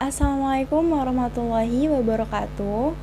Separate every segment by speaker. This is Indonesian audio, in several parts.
Speaker 1: Assalamualaikum warahmatullahi wabarakatuh.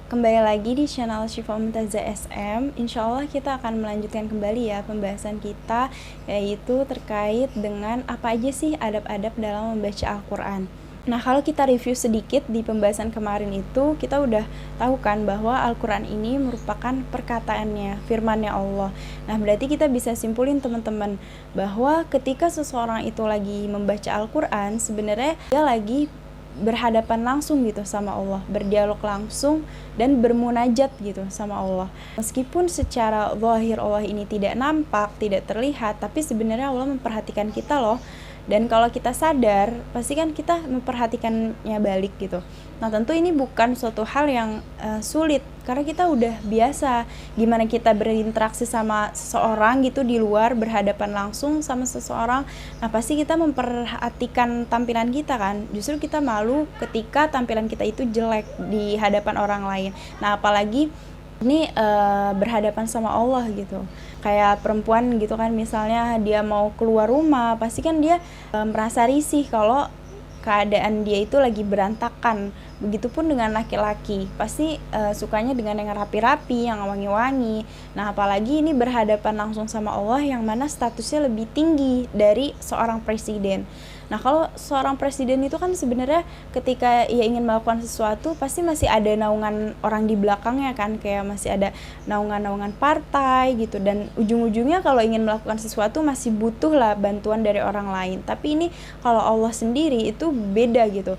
Speaker 1: Kembali lagi di channel Syifa Mumtazah SM. Insya Allah kita akan melanjutkan kembali ya pembahasan kita, yaitu terkait dengan apa aja sih adab-adab dalam membaca Al-Quran. Nah, kalau kita review sedikit di pembahasan kemarin itu, kita udah tahu kan bahwa Al-Quran ini merupakan perkataannya, firmannya Allah. Nah, berarti kita bisa simpulin teman-teman bahwa ketika seseorang itu lagi membaca Al-Quran, sebenarnya dia lagi berhadapan langsung gitu sama Allah, berdialog langsung dan bermunajat gitu sama Allah. Meskipun secara zahir Allah ini tidak nampak, tidak terlihat, tapi sebenarnya Allah memperhatikan kita loh. Dan kalau kita sadar, pasti kan kita memperhatikannya balik gitu. Nah, tentu ini bukan suatu hal yang sulit, karena kita udah biasa gimana kita berinteraksi sama seseorang gitu di luar, berhadapan langsung sama seseorang. Nah, pasti kita memperhatikan tampilan kita kan. Justru kita malu ketika tampilan kita itu jelek di hadapan orang lain. Nah, apalagi ini berhadapan sama Allah gitu. Kayak perempuan gitu kan, misalnya dia mau keluar rumah, pasti kan dia merasa risih kalau keadaan dia itu lagi berantakan. Begitupun dengan laki-laki, pasti sukanya dengan yang rapi-rapi, yang wangi-wangi. Nah, apalagi ini berhadapan langsung sama Allah yang mana statusnya lebih tinggi dari seorang presiden. Nah, kalau seorang presiden itu kan sebenarnya ketika ia ingin melakukan sesuatu pasti masih ada naungan orang di belakangnya kan, kayak masih ada naungan-naungan partai gitu, dan ujung-ujungnya kalau ingin melakukan sesuatu masih butuh lah bantuan dari orang lain. Tapi ini kalau Allah sendiri itu beda gitu.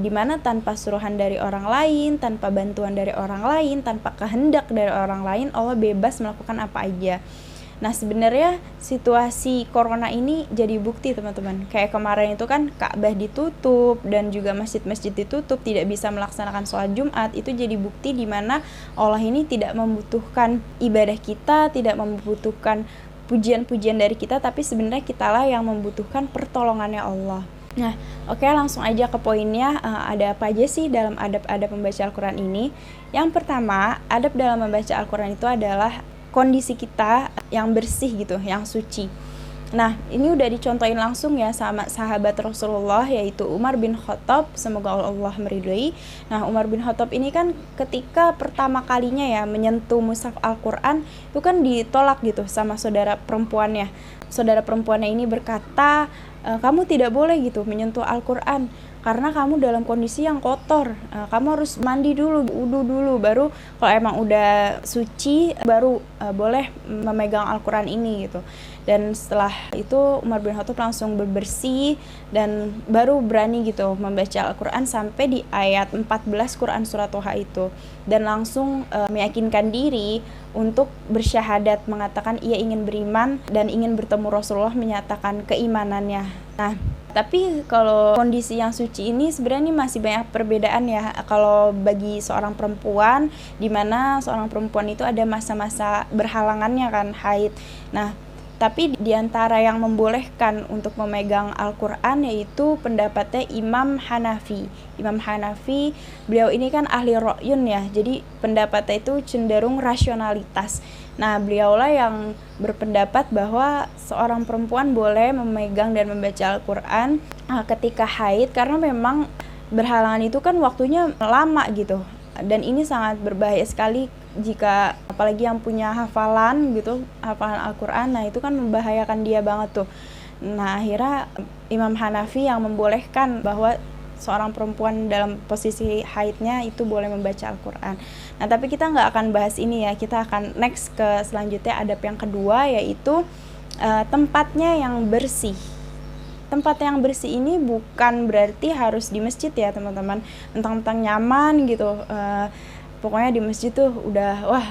Speaker 1: Dimana tanpa suruhan dari orang lain, tanpa bantuan dari orang lain, tanpa kehendak dari orang lain, Allah bebas melakukan apa aja. Nah, sebenarnya situasi corona ini jadi bukti teman-teman. Kayak kemarin itu kan Ka'bah ditutup dan juga masjid-masjid ditutup, tidak bisa melaksanakan sholat Jumat. Itu jadi bukti di mana Allah ini tidak membutuhkan ibadah kita, tidak membutuhkan pujian-pujian dari kita, tapi sebenarnya kitalah yang membutuhkan pertolongannya Allah. Nah, oke, langsung aja ke poinnya. Ada apa aja sih dalam adab-adab membaca Al-Quran ini? Yang pertama, adab dalam membaca Al-Quran itu adalah kondisi kita yang bersih gitu, yang suci. Nah, ini udah dicontohin langsung ya sama sahabat Rasulullah, yaitu Umar bin Khattab, semoga Allah meridhoi. Nah, Umar bin Khattab ini kan ketika pertama kalinya ya menyentuh mushaf Al-Quran, itu kan ditolak gitu sama saudara perempuannya. Saudara perempuannya ini berkata, kamu tidak boleh gitu menyentuh Al-Quran karena kamu dalam kondisi yang kotor. Kamu harus mandi dulu, wudu dulu, baru kalau emang udah suci baru boleh memegang Al-Quran ini gitu. Dan setelah itu Umar bin Khattab langsung bersih dan baru berani gitu membaca Al-Quran sampai di ayat 14 Quran surat Toha itu, dan langsung meyakinkan diri untuk bersyahadat, mengatakan ia ingin beriman dan ingin bertemu Rasulullah, menyatakan keimanannya. Nah, tapi kalau kondisi yang suci ini sebenarnya masih banyak perbedaan ya. Kalau bagi seorang perempuan, di mana seorang perempuan itu ada masa-masa berhalangannya kan, haid. Nah, tapi diantara yang membolehkan untuk memegang Al-Quran yaitu pendapatnya Imam Hanafi. Imam Hanafi, beliau ini kan ahli ro'yun ya, jadi pendapatnya itu cenderung rasionalitas. Nah, beliaulah yang berpendapat bahwa seorang perempuan boleh memegang dan membaca Al-Quran ketika haid, karena memang berhalangan itu kan waktunya lama gitu. Dan ini sangat berbahaya sekali jika apalagi yang punya hafalan gitu, hafalan Al-Quran, nah itu kan membahayakan dia banget tuh. Nah, akhirnya Imam Hanafi yang membolehkan bahwa seorang perempuan dalam posisi haidnya itu boleh membaca Al-Quran. Nah, tapi kita nggak akan bahas ini ya, kita akan next ke selanjutnya, adab yang kedua yaitu tempatnya yang bersih. Tempat yang bersih ini bukan berarti harus di masjid ya teman-teman, mentang-mentang nyaman gitu, pokoknya di masjid tuh udah wah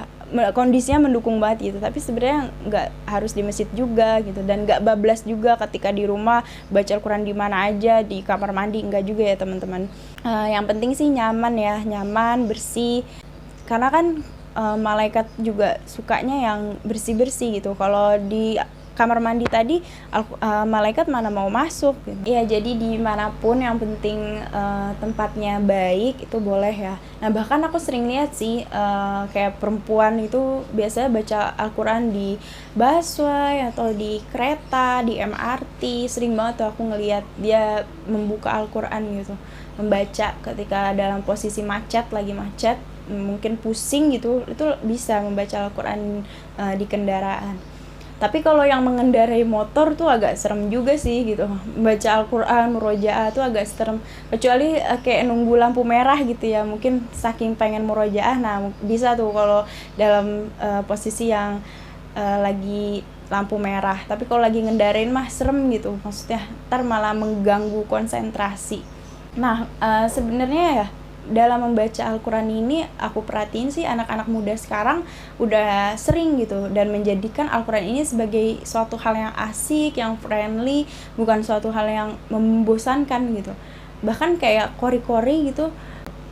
Speaker 1: kondisinya mendukung banget gitu. Tapi sebenarnya nggak harus di masjid juga gitu, dan nggak bablas juga ketika di rumah baca Al-Quran di mana aja, di kamar mandi, nggak juga ya teman-teman. Yang penting sih nyaman ya, nyaman, bersih, karena kan malaikat juga sukanya yang bersih-bersih gitu. Kalau di kamar mandi tadi malaikat mana mau masuk gitu. Ya, jadi dimanapun yang penting tempatnya baik itu boleh ya. Nah, bahkan aku sering lihat sih kayak perempuan itu biasanya baca Al-Quran di busway atau di kereta, di MRT. Sering banget tuh aku ngelihat dia membuka Al-Quran gitu. membaca ketika dalam posisi lagi macet, mungkin pusing gitu, itu bisa membaca Al-Quran di kendaraan. Tapi kalau yang mengendarai motor tuh agak serem juga sih gitu. Baca Al-Quran, murojaah tuh agak serem. Kecuali kayak nunggu lampu merah gitu ya. Mungkin saking pengen murojaah, nah bisa tuh kalau dalam posisi yang lagi lampu merah. Tapi kalau lagi ngendarain mah serem gitu. Maksudnya ntar malah mengganggu konsentrasi. Nah sebenarnya ya, dalam membaca Al-Quran ini aku perhatiin sih anak-anak muda sekarang udah sering gitu dan menjadikan Al-Quran ini sebagai suatu hal yang asik, yang friendly, bukan suatu hal yang membosankan gitu. Bahkan kayak kori-kori gitu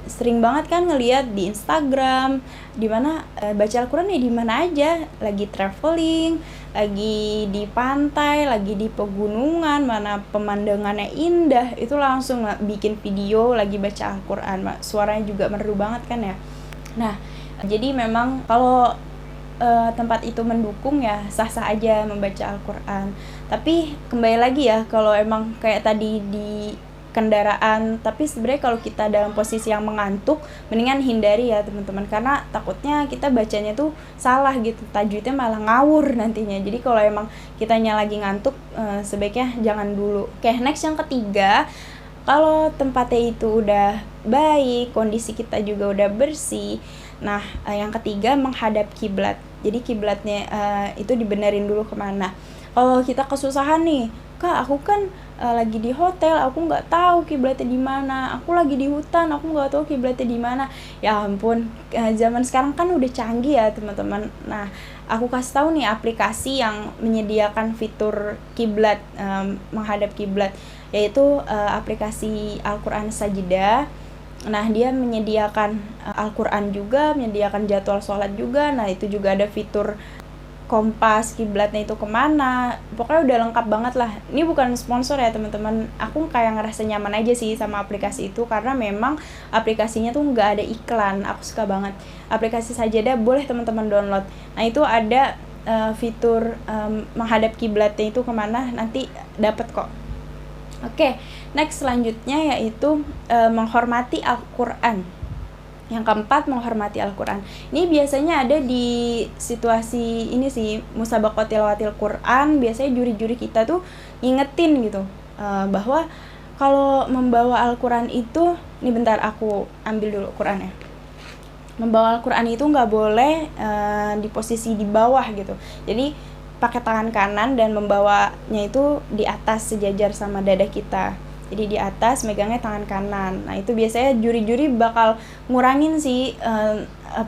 Speaker 1: sering banget kan ngelihat di Instagram, dimana baca Al-Quran ya di mana aja, lagi traveling, lagi di pantai, lagi di pegunungan, mana pemandangannya indah, itu langsung bikin video lagi baca Al-Quran, suaranya juga merdu banget kan ya. Nah, jadi memang kalau tempat itu mendukung ya sah-sah aja membaca Al-Quran. Tapi kembali lagi ya, kalau emang kayak tadi di kendaraan, tapi sebenarnya kalau kita dalam posisi yang mengantuk, mendingan hindari ya teman-teman, karena takutnya kita bacanya tuh salah gitu, tajwidnya malah ngawur nantinya. Jadi kalau emang kitanya lagi ngantuk, sebaiknya jangan dulu. Oke, next yang ketiga, kalau tempatnya itu udah baik, kondisi kita juga udah bersih, nah yang ketiga menghadap kiblat. Jadi kiblatnya itu dibenerin dulu kemana. Kalau kita kesusahan nih, Kak, aku kan lagi di hotel, aku nggak tahu kiblatnya di mana. Aku lagi di hutan, aku nggak tahu kiblatnya di mana. Ya ampun, zaman sekarang kan udah canggih ya teman-teman. Nah, aku kasih tahu nih aplikasi yang menyediakan fitur kiblat, menghadap kiblat, yaitu aplikasi Al-Quran Sajidah. Nah, dia menyediakan Al-Quran juga, menyediakan jadwal sholat juga. Nah, itu juga ada fitur kompas kiblatnya itu kemana, pokoknya udah lengkap banget lah. Ini bukan sponsor ya teman-teman, aku kayak ngerasa nyaman aja sih sama aplikasi itu, karena memang aplikasinya tuh nggak ada iklan. Aku suka banget aplikasi Sajadah, boleh teman-teman download. Nah, itu ada fitur menghadap kiblatnya itu kemana, nanti dapat kok. Oke, next selanjutnya yaitu menghormati Al-Quran. Yang keempat, menghormati Al-Quran. Ini biasanya ada di situasi ini sih, musabaqah tilawatil Quran. Biasanya juri-juri kita tuh ngingetin gitu, bahwa kalau membawa Al-Quran itu, ini bentar aku ambil dulu Qurannya. Membawa Al-Quran itu nggak boleh di posisi di bawah gitu. Jadi pakai tangan kanan dan membawanya itu di atas sejajar sama dada kita. Jadi di atas megangnya tangan kanan. Nah, itu biasanya juri-juri bakal ngurangin sih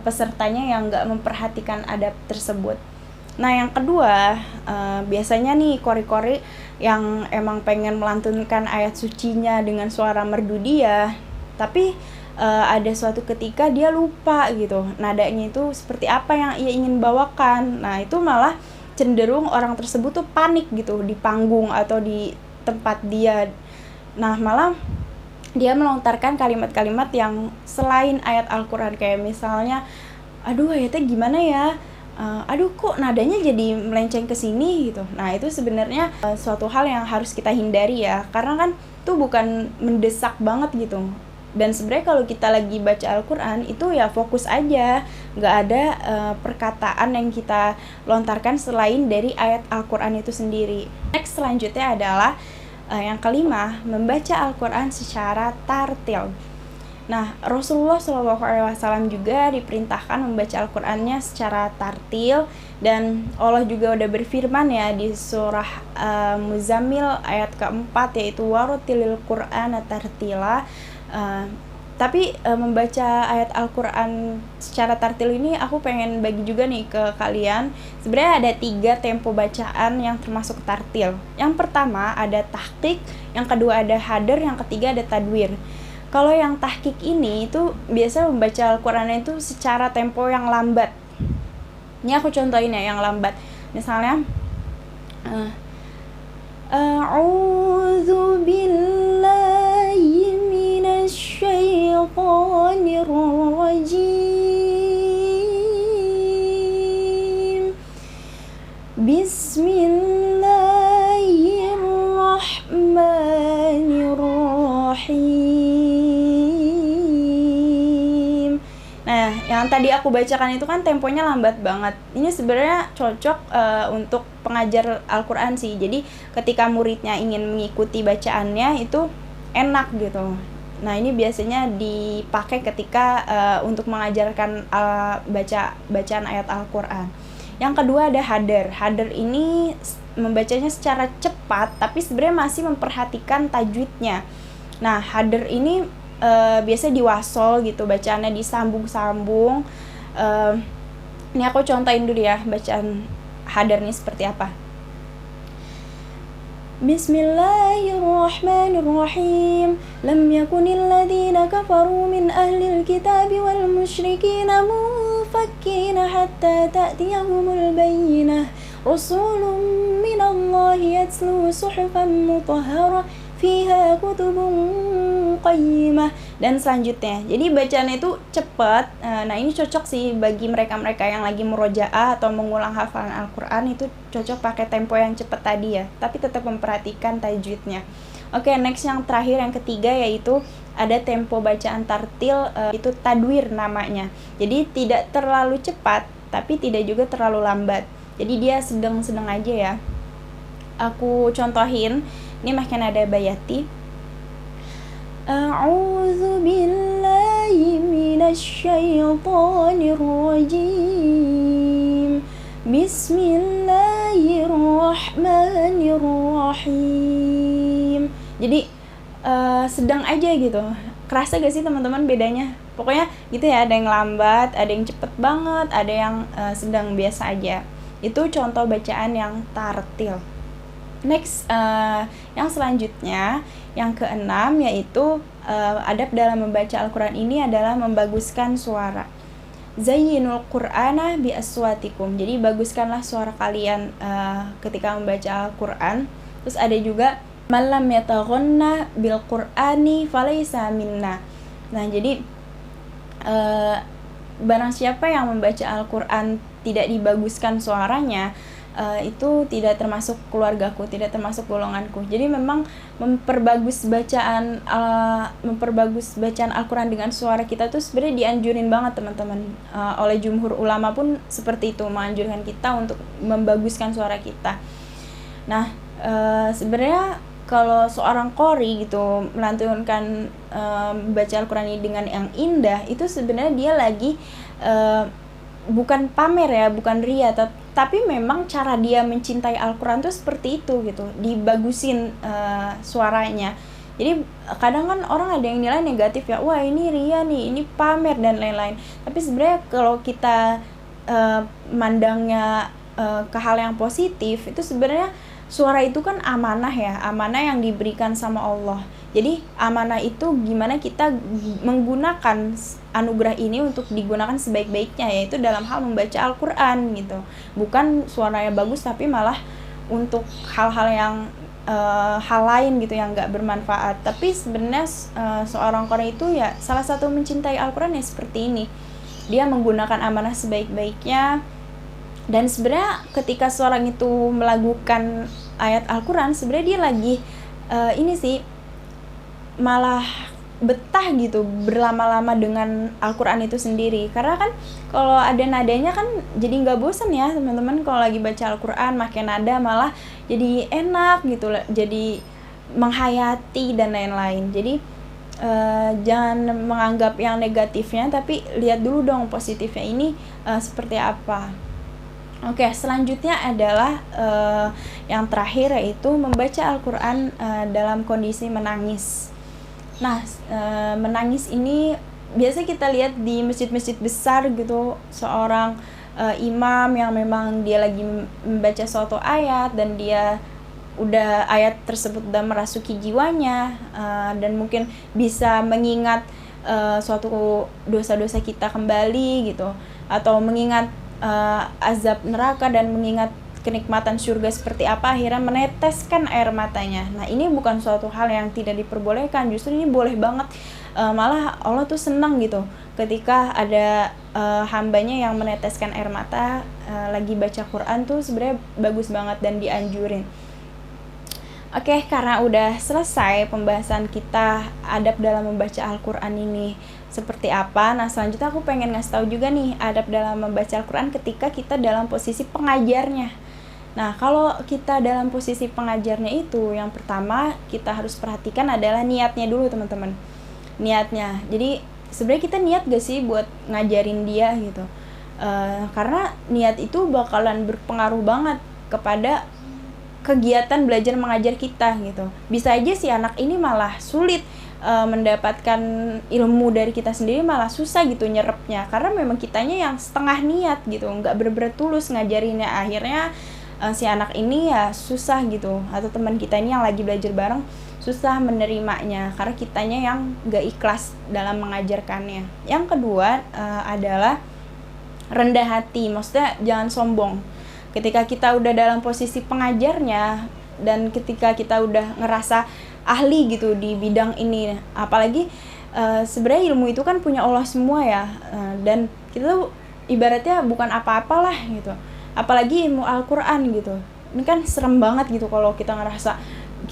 Speaker 1: pesertanya yang nggak memperhatikan adab tersebut. Nah, yang kedua, biasanya nih kori-kori yang emang pengen melantunkan ayat sucinya dengan suara merdu dia, tapi ada suatu ketika dia lupa gitu, nadanya itu seperti apa yang ia ingin bawakan. Nah, itu malah cenderung orang tersebut tuh panik gitu di panggung atau di tempat dia. Nah, malah dia melontarkan kalimat-kalimat yang selain ayat Al-Quran, kayak misalnya, aduh ayatnya gimana ya, aduh kok nadanya jadi melenceng ke sini gitu. Nah, itu sebenarnya suatu hal yang harus kita hindari ya, karena kan itu bukan mendesak banget gitu. Dan sebenarnya kalau kita lagi baca Al-Quran itu ya fokus aja, nggak ada perkataan yang kita lontarkan selain dari ayat Al-Quran itu sendiri. Next selanjutnya adalah yang kelima, membaca Al-Quran secara tartil. Nah, Rasulullah SAW juga diperintahkan membaca Al-Qurannya secara tartil, dan Allah juga udah berfirman ya di surah Muzammil ayat keempat, yaitu warotilil Qur'ana tartila. Tapi membaca ayat Al-Quran secara tartil ini aku pengen bagi juga nih ke kalian. Sebenarnya ada 3 tempo bacaan yang termasuk tartil. Yang pertama ada tahqiq, yang kedua ada hadar, yang ketiga ada tadwir. Kalau yang tahqiq ini itu biasa membaca Al-Quran itu secara tempo yang lambat. Ini aku contohin ya yang lambat. Misalnya A'udzu billahi minasyaitonir rajim. Bismillahirrahmanirrahim. Yang tadi aku bacakan itu kan temponya lambat banget. Ini sebenarnya cocok untuk pengajar Al-Quran sih. Jadi ketika muridnya ingin mengikuti bacaannya itu enak gitu. Nah ini biasanya dipakai ketika untuk mengajarkan bacaan ayat Al-Quran. Yang kedua ada hadar. Hadar ini membacanya secara cepat, tapi sebenarnya masih memperhatikan tajwidnya. Nah hadar ini biasa diwasol gitu, bacaannya disambung-sambung. Ini aku contohin dulu ya bacaan hadar ini seperti apa. Bismillahirrahmanirrahim. Lam yakunil ladzina kafaru min ahlil kitabi wal musyrikina munfakkina hatta ta'tiyahumul bayyinah. Rasulun minallahi yatslu suhufan mutahharah fiha kutubun qayyimah. Dan selanjutnya, jadi bacaannya itu cepat. Nah ini cocok sih bagi mereka-mereka yang lagi murojaah atau mengulang hafalan Al-Quran, itu cocok pakai tempo yang cepat tadi ya, tapi tetap memperhatikan tajwidnya. Oke, next yang terakhir, yang ketiga, yaitu ada tempo bacaan tartil, itu tadwir namanya. Jadi tidak terlalu cepat, tapi tidak juga terlalu lambat. Jadi dia sedang-sedang aja ya. Aku contohin, ini makin ada bayati. A'udzu billahi minasy syaithanir rajim. Bismillahirrahmanirrahim. Jadi sedang aja gitu. Kerasa gak sih teman-teman bedanya? Pokoknya gitu ya, ada yang lambat, ada yang cepet banget, ada yang sedang biasa aja. Itu contoh bacaan yang tartil. Next, yang selanjutnya, yang keenam, yaitu adab dalam membaca Al-Quran ini adalah membaguskan suara. Zayyinul Qur'ana bi aswatikum. Jadi baguskanlah suara kalian ketika membaca Al-Quran. Terus ada juga malam yataghanna bil Qur'ani falaysa minna. Nah, jadi barang siapa yang membaca Al-Quran tidak dibaguskan suaranya, itu tidak termasuk keluargaku, tidak termasuk golonganku. Jadi memang memperbagus bacaan Al-Quran dengan suara kita tuh sebenarnya dianjurin banget teman-teman. Oleh jumhur ulama pun seperti itu, menganjurkan kita untuk membaguskan suara kita. Nah, sebenarnya kalau seorang qori gitu melantunkan baca Al-Quran ini dengan yang indah, itu sebenarnya dia lagi bukan pamer ya, bukan ria, tapi memang cara dia mencintai Al-Quran tuh seperti itu gitu, dibagusin suaranya. Jadi kadang kan orang ada yang nilai negatif ya, wah ini ria nih, ini pamer dan lain-lain. Tapi sebenarnya kalau kita mandangnya ke hal yang positif, itu sebenarnya suara itu kan amanah ya, amanah yang diberikan sama Allah. Jadi amanah itu gimana kita menggunakan anugerah ini untuk digunakan sebaik-baiknya, yaitu dalam hal membaca Al-Quran gitu. Bukan suaranya bagus tapi malah untuk hal-hal yang hal lain gitu yang gak bermanfaat. Tapi sebenarnya seorang qori itu ya salah satu mencintai Al-Quran ya seperti ini. Dia menggunakan amanah sebaik-baiknya. Dan sebenarnya ketika seorang itu melakukan ayat Al-Quran, sebenarnya dia lagi ini sih malah betah gitu berlama-lama dengan Al-Quran itu sendiri. Karena kan kalau ada nadanya kan jadi nggak bosan ya teman-teman. Kalau lagi baca Al-Quran makin nada malah jadi enak gitu, jadi menghayati dan lain-lain. Jadi jangan menganggap yang negatifnya, tapi lihat dulu dong positifnya ini seperti apa. Oke, selanjutnya adalah yang terakhir, yaitu membaca Al-Quran dalam kondisi menangis. Nah, menangis ini biasa kita lihat di masjid-masjid besar gitu, seorang imam yang memang dia lagi membaca suatu ayat dan dia udah ayat tersebut udah merasuki jiwanya, dan mungkin bisa mengingat suatu dosa-dosa kita kembali gitu, atau mengingat azab neraka dan mengingat kenikmatan surga seperti apa, akhirnya meneteskan air matanya. Nah ini bukan suatu hal yang tidak diperbolehkan, justru ini boleh banget. Malah Allah tuh senang gitu ketika ada hambanya yang meneteskan air mata lagi baca Quran, tuh sebenarnya bagus banget dan dianjurin. Oke, karena udah selesai pembahasan kita adab dalam membaca Al-Quran ini seperti apa. Nah, selanjutnya aku pengen ngasih tahu juga nih adab dalam membaca Al-Quran ketika kita dalam posisi pengajarnya. Nah, kalau kita dalam posisi pengajarnya itu, yang pertama kita harus perhatikan adalah niatnya dulu, teman-teman. Niatnya. Jadi, sebenarnya kita niat gak sih buat ngajarin dia gitu? Karena niat itu bakalan berpengaruh banget kepada kegiatan belajar mengajar kita gitu. Bisa aja si anak ini malah sulit mendapatkan ilmu dari kita sendiri, malah susah gitu nyerapnya karena memang kitanya yang setengah niat gitu, nggak bener-bener tulus ngajarinnya. Akhirnya si anak ini ya susah gitu, atau teman kita ini yang lagi belajar bareng susah menerimanya karena kitanya yang nggak ikhlas dalam mengajarkannya. Yang kedua adalah rendah hati, maksudnya jangan sombong. Ketika kita udah dalam posisi pengajarnya dan ketika kita udah ngerasa ahli gitu di bidang ini, apalagi sebenarnya ilmu itu kan punya Allah semua ya, dan kita tuh ibaratnya bukan apa-apalah gitu, apalagi ilmu Al-Quran gitu. Ini kan serem banget gitu kalau kita ngerasa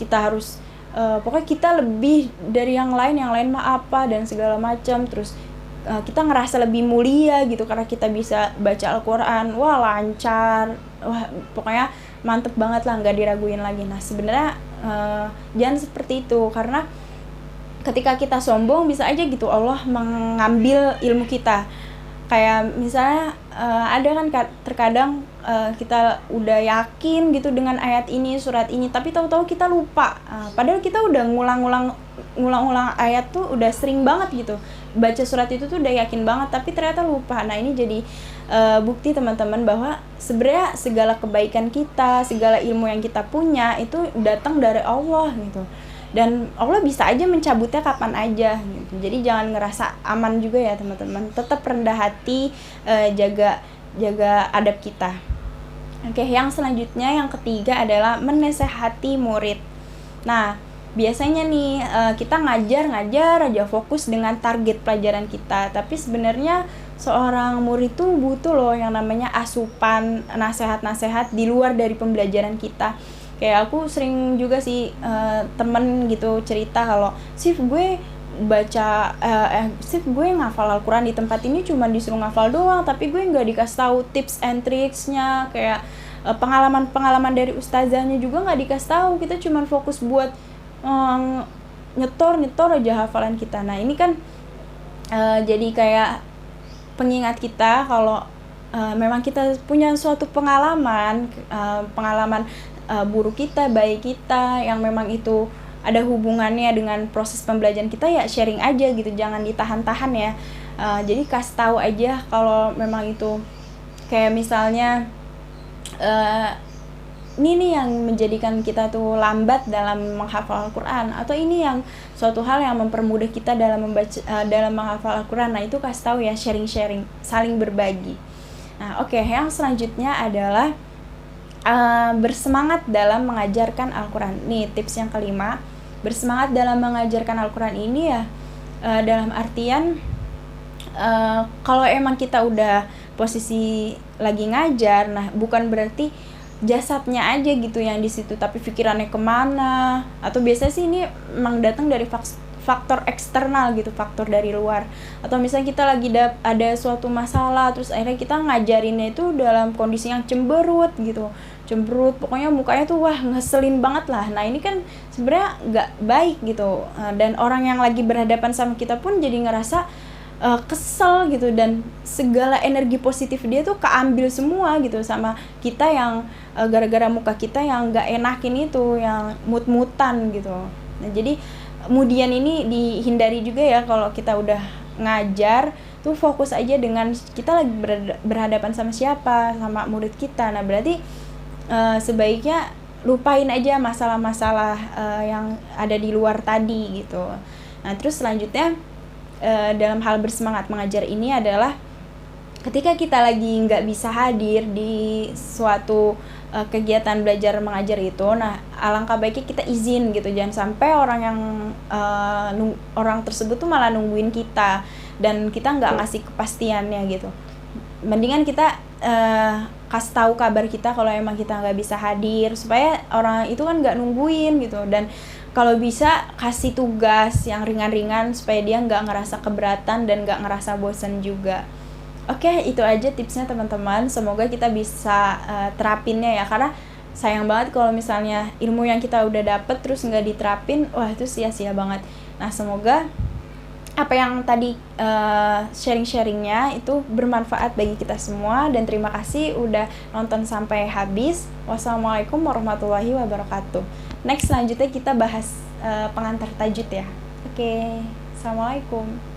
Speaker 1: kita harus pokoknya kita lebih dari yang lain mah apa dan segala macam, terus kita ngerasa lebih mulia gitu karena kita bisa baca Al-Quran, wah lancar, wah pokoknya mantep banget lah, nggak diraguin lagi. Nah sebenarnya jangan seperti itu, karena ketika kita sombong bisa aja gitu Allah mengambil ilmu kita. Kayak misalnya ada kan terkadang kita udah yakin gitu dengan ayat ini, surat ini, tapi tahu-tahu kita lupa. Padahal kita udah ngulang-ngulang ayat tuh udah sering banget gitu. Baca surat itu tuh udah yakin banget, tapi ternyata lupa. Nah ini jadi bukti teman-teman bahwa sebenarnya segala kebaikan kita, segala ilmu yang kita punya itu datang dari Allah gitu. Dan Allah bisa aja mencabutnya kapan aja gitu. Jadi jangan ngerasa aman juga ya teman-teman. Tetap rendah hati, jaga adab kita. Oke, yang selanjutnya yang ketiga adalah menasehati murid. Nah, biasanya nih kita ngajar aja fokus dengan target pelajaran kita, tapi sebenarnya seorang murid tuh butuh loh yang namanya asupan, nasihat-nasihat di luar dari pembelajaran kita. Kayak aku sering juga sih temen gitu cerita kalau Sif gue baca Sif gue ngafal Al-Quran di tempat ini cuma disuruh ngafal doang, tapi gue nggak dikasih tahu tips and tricksnya, kayak pengalaman dari ustazahnya juga nggak dikasih tahu. Kita cuma fokus buat nyetor aja hafalan kita. Nah ini kan jadi kayak pengingat kita kalau memang kita punya suatu pengalaman buruk kita, baik kita, yang memang itu ada hubungannya dengan proses pembelajaran kita, ya sharing aja gitu, jangan ditahan-tahan ya. Jadi kasih tahu aja kalau memang itu kayak misalnya ini nih yang menjadikan kita tuh lambat dalam menghafal Al-Quran, atau ini yang suatu hal yang mempermudah kita dalam membaca dalam menghafal Al-Quran. Nah itu kasih tahu ya, sharing, saling berbagi. Nah oke, yang selanjutnya adalah bersemangat dalam mengajarkan Al-Quran. Nih tips yang kelima, bersemangat dalam mengajarkan Al-Quran ini ya dalam artian kalau emang kita udah posisi lagi ngajar, nah bukan berarti jasadnya aja gitu yang di situ, tapi pikirannya kemana. Atau biasanya sih ini emang datang dari faktor eksternal gitu, faktor dari luar. Atau misalnya kita lagi ada suatu masalah, terus akhirnya kita ngajarinnya itu dalam kondisi yang cemberut, pokoknya mukanya tuh wah ngeselin banget lah. Nah ini kan sebenarnya nggak baik gitu, dan orang yang lagi berhadapan sama kita pun jadi ngerasa kesel gitu, dan segala energi positif dia tuh keambil semua gitu sama kita yang gara-gara muka kita yang nggak enakin itu, yang mut-mutan gitu. Nah jadi kemudian ini dihindari juga ya, kalau kita udah ngajar tuh fokus aja dengan kita lagi berhadapan sama siapa, sama murid kita. Nah berarti sebaiknya lupain aja masalah-masalah yang ada di luar tadi gitu. Nah terus selanjutnya dalam hal bersemangat mengajar ini adalah ketika kita lagi nggak bisa hadir di suatu kegiatan belajar mengajar itu, nah alangkah baiknya kita izin gitu, jangan sampai orang tersebut tuh malah nungguin kita dan kita nggak ngasih kepastiannya gitu. Mendingan kita kasih tahu kabar kita kalau emang kita nggak bisa hadir, supaya orang itu kan nggak nungguin gitu. Dan kalau bisa kasih tugas yang ringan-ringan supaya dia nggak ngerasa keberatan dan nggak ngerasa bosan juga. Oke, itu aja tipsnya teman-teman. Semoga kita bisa terapinnya ya, karena sayang banget kalau misalnya ilmu yang kita udah dapet terus nggak diterapin, wah itu sia-sia banget. Nah, semoga apa yang tadi sharing-sharingnya itu bermanfaat bagi kita semua, dan terima kasih udah nonton sampai habis. Wassalamualaikum warahmatullahi wabarakatuh. Next, selanjutnya kita bahas pengantar tajwid ya. Oke, assalamualaikum.